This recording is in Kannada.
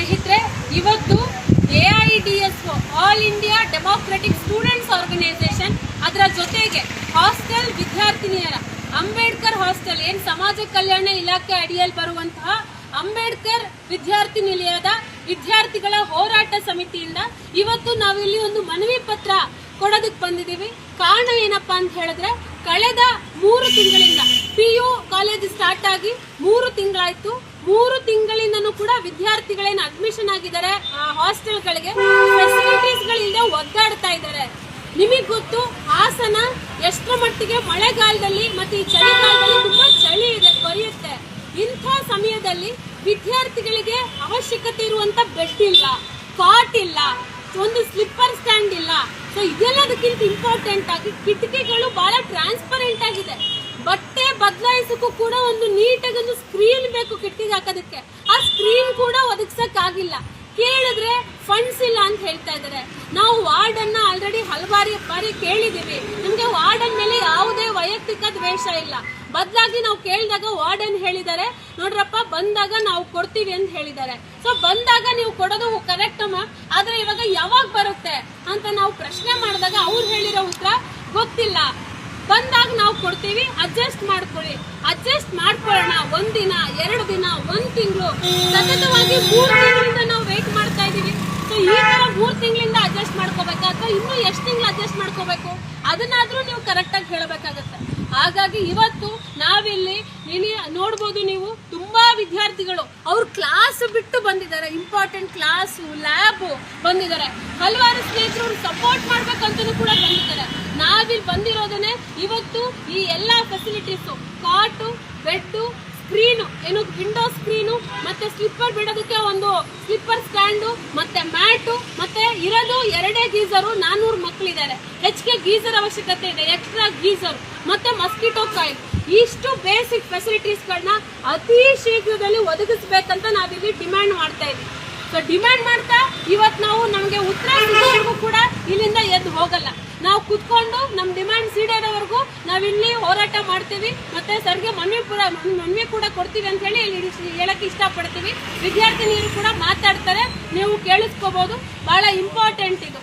ಸ್ನೇಹಿತರೆ, ಇವತ್ತು AIDSO all India democratic students organisation ಅದರ ಜೊತೆಗೆ ಹಾಸ್ಟೆಲ್ ವಿದ್ಯಾರ್ಥಿನಿಯರ ಅಂಬೇಡ್ಕರ್ ಹಾಸ್ಟೆಲ್ ಏನು ಸಮಾಜ ಕಲ್ಯಾಣ ಇಲಾಖೆ ಅಡಿಯಲ್ಲಿ ಬರುವಂತಹ ಅಂಬೇಡ್ಕರ್ ವಿದ್ಯಾರ್ಥಿ ನಿಲಯದ ವಿದ್ಯಾರ್ಥಿಗಳ ಹೋರಾಟ ಸಮಿತಿಯಿಂದ ಇವತ್ತು ನಾವಿಲ್ಲಿ ಒಂದು ಮನವಿ ಪತ್ರ ಕೊಡೋದಕ್ಕೆ ಬಂದಿದ್ದೀವಿ. ಕಾರಣ ಏನಪ್ಪಾ ಅಂತ ಹೇಳಿದ್ರೆ, ಕಳೆದ 3 ತಿಂಗಳಿಂದ PU ಕಾಲೇಜ್ ಸ್ಟಾರ್ಟ್ ಆಗಿ 3 ತಿಂಗಳಾಯ್ತು. 3 ತಿಂಗಳಿಂದನೂ ಕೂಡ ವಿದ್ಯಾರ್ಥಿಗಳೇನು ಅಡ್ಮಿಷನ್ ಆಗಿದ್ದಾರೆ ಹಾಸ್ಟೆಲ್ಗಳಿಗೆ ಫೆಸಿಲಿಟೀಸ್ಗಳಿಂದ ಒದ್ದಾಡ್ತಾ ಇದ್ದಾರೆ. ನಿಮಗೆ ಗೊತ್ತು, ಹಾಸನ ಎಷ್ಟರ ಮಟ್ಟಿಗೆ ಮಳೆಗಾಲದಲ್ಲಿ ಮತ್ತೆ ಈ ಚಳಿಗಾಲದಲ್ಲಿ ತುಂಬಾ ಚಳಿ ಇದೆ, ಕೊರೆಯುತ್ತೆ. ಇಂಥ ಸಮಯದಲ್ಲಿ ವಿದ್ಯಾರ್ಥಿಗಳಿಗೆ ಅವಶ್ಯಕತೆ ಇರುವಂತ ಬೆಡ್ ಇಲ್ಲ, ಕಾಟ್ ಇಲ್ಲ, ಒಂದು ಸ್ಲಿಪ್ಪರ್ ಸ್ಟ್ಯಾಂಡ್ ಇಲ್ಲ. ಸೊ ಇದೆಲ್ಲದಕ್ಕಿಂತ ಇಂಪಾರ್ಟೆಂಟ್ ಆಗಿ ಕಿಟಕಿಗಳು ಬಹಳ ಟ್ರಾನ್ಸ್ಪರೆಂಟ್ ಆಗಿದೆ. ಬಟ್ಟೆ ಬದಲಾಯಿಸಕ್ಕೂ ಕೂಡ ಒಂದು ನೀಟಾಗಿ ಒಂದು ಸ್ಕ್ರೀನ್ ಬೇಕು ಕಿಟಕಿಗೆ ಹಾಕೋದಕ್ಕೆ. ಆ ಸ್ಕ್ರೀನ್ ಕೂಡ ಒದಗಿಸಕ್ಕಾಗಿಲ್ಲ. ಕೇಳಿದ್ರೆ ಫಂಡ್ಸ್ ಇಲ್ಲ ಅಂತ ಹೇಳ್ತಾ ಇದ್ದಾರೆ. ನಾವು ವಾರ್ಡನ್ನ ಆಲ್ರೆಡಿ ಹಲವಾರು ಬಾರಿ ಕೇಳಿದೀವಿ. ನಮ್ಗೆ ವಾರ್ಡನ್ ಮೇಲೆ ಯಾವುದೇ ವೈಯಕ್ತಿಕ ದ್ವೇಷ ಇಲ್ಲ. ಬದಲಾಗಿ ನಾವು ಕೇಳಿದಾಗ ವಾರ್ಡನ್ ಹೇಳಿದ್ದಾರೆ, ನೋಡ್ರಪ್ಪ ಬಂದಾಗ ನಾವು ಕೊಡ್ತೀವಿ ಅಂತ ಹೇಳಿದ್ದಾರೆ. ಸೊ ಬಂದಾಗ ನೀವು ಕೊಡೋದು ಕರೆಕ್ಟ್ ಅಮ್ಮ, ಆದ್ರೆ ಇವಾಗ ಯಾವಾಗ ಬರುತ್ತೆ ಅಂತ ನಾವು ಪ್ರಶ್ನೆ ಮಾಡಿದಾಗ ಅವ್ರು ಹೇಳಿರೋ ಉತ್ತರ ಗೊತ್ತಿಲ್ಲ. ಬಂದಾಗ ನಾವು ಕೊಡ್ತೀವಿ, ಅಡ್ಜಸ್ಟ್ ಮಾಡ್ಕೊಳ್ಳಿ. ಅಡ್ಜಸ್ಟ್ ಮಾಡ್ಕೊಳ್ಳೋಣ. 1 ದಿನ 2 ದಿನ 1 ತಿಂಗಳು ಸತತವಾಗಿ 3 ತಿಂಗಳಿಂದ ನಾವು ವೇಟ್ ಮಾಡ್ತಾ ಇದೀವಿ. ಸೊ ಈ ತರ 3 ತಿಂಗಳಿಂದ ಅಡ್ಜಸ್ಟ್ ಮಾಡ್ಕೋಬೇಕಾ ಅಥವಾ ಇನ್ನೂ ಎಷ್ಟು ತಿಂಗಳು ಅಡ್ಜಸ್ಟ್ ಮಾಡ್ಕೋಬೇಕು, ಅದನ್ನಾದ್ರೂ ನೀವು ಕರೆಕ್ಟ್ ಆಗಿ ಹೇಳಬೇಕಾಗತ್ತೆ. ಹಾಗಾಗಿ ಇವತ್ತು ನಾವಿಲ್ಲಿ ನೋಡ್ಬೋದು, ನೀವು ತುಂಬಾ ವಿದ್ಯಾರ್ಥಿಗಳು ಅವ್ರ ಕ್ಲಾಸ್ ಬಿಟ್ಟು ಬಂದಿದ್ದಾರೆ. ಇಂಪಾರ್ಟೆಂಟ್ ಕ್ಲಾಸ್ ಲ್ಯಾಬ್ ಬಂದಿದ್ದಾರೆ. ಹಲವಾರು ಸ್ನೇಹಿತರು ಸಪೋರ್ಟ್ ಮಾಡ್ಬೇಕಂತನೂ ಕೂಡ ಬಂದಿದ್ದಾರೆ. ನಾವಿಲ್ಲಿ ಬಂದಿರೋದನ್ನೇ ಇವತ್ತು ಈ ಎಲ್ಲಾ ಫೆಸಿಲಿಟೀಸ್, ಕಾಟು, ಬೆಡ್, ಸ್ಕ್ರೀನು, ಏನು ವಿಂಡೋ ಸ್ಕ್ರೀನು, ಮತ್ತೆ ಸ್ಲಿಪ್ಪರ್ ಬಿಡೋದಕ್ಕೆ ಒಂದು ಸ್ಲಿಪ್ಪರ್ ಸ್ಟ್ಯಾಂಡು, ಮತ್ತೆ ಮ್ಯಾಟು, ಮತ್ತೆ ಇರೋದು 2 ಗೀಸರು. 400 ಮಕ್ಕಳಿದ್ದಾರೆ. ಹೆಚ್ಚಿಗೆ ಗೀಸರ್ ಅವಶ್ಯಕತೆ ಇದೆ, ಎಕ್ಸ್ಟ್ರಾ ಗೀಸರ್, ಮತ್ತೆ ಮಸ್ಕಿಟೋ ಕಾಯಿಲ್. ಇಷ್ಟು ಬೇಸಿಕ್ ಫೆಸಿಲಿಟೀಸ್ಗಳನ್ನ ಅತಿ ಶೀಘ್ರದಲ್ಲಿ ಒದಗಿಸ್ಬೇಕಂತ ನಾವಿಲ್ಲಿ ಡಿಮ್ಯಾಂಡ್ ಮಾಡ್ತಾ ಇದ್ದೀವಿ. ಸೊ ಡಿಮ್ಯಾಂಡ್ ಮಾಡ್ತಾ ಇವತ್ತು ನಾವು ನಮಗೆ ಉತ್ತರ ಸಿಗೋವರೆಗೂ ಕೂಡ ಇಲ್ಲಿಂದ ಎದ್ದು ಹೋಗಲ್ಲ. ನಾವು ಕುತ್ಕೊಂಡು ನಮ್ಮ ಡಿಮ್ಯಾಂಡ್ ಈಡೇರೋವರೆಗೂ ನಾವಿಲ್ಲಿ ಹೋರಾಟ ಮಾಡ್ತೀವಿ. ಮತ್ತೆ ಸರ್ಗೆ ಮನವಿ ಕೂಡ ಕೊಡ್ತೀವಿ ಅಂತ ಹೇಳಿ ಹೇಳಕ್ಕೆ ಇಷ್ಟಪಡ್ತೀವಿ. ವಿದ್ಯಾರ್ಥಿನಿಯರು ಕೂಡ ಮಾತಾಡ್ತಾರೆ, ನೀವು ಕೇಳಿಸ್ಕೋಬಹುದು. ಬಹಳ ಇಂಪಾರ್ಟೆಂಟ್ ಇದು.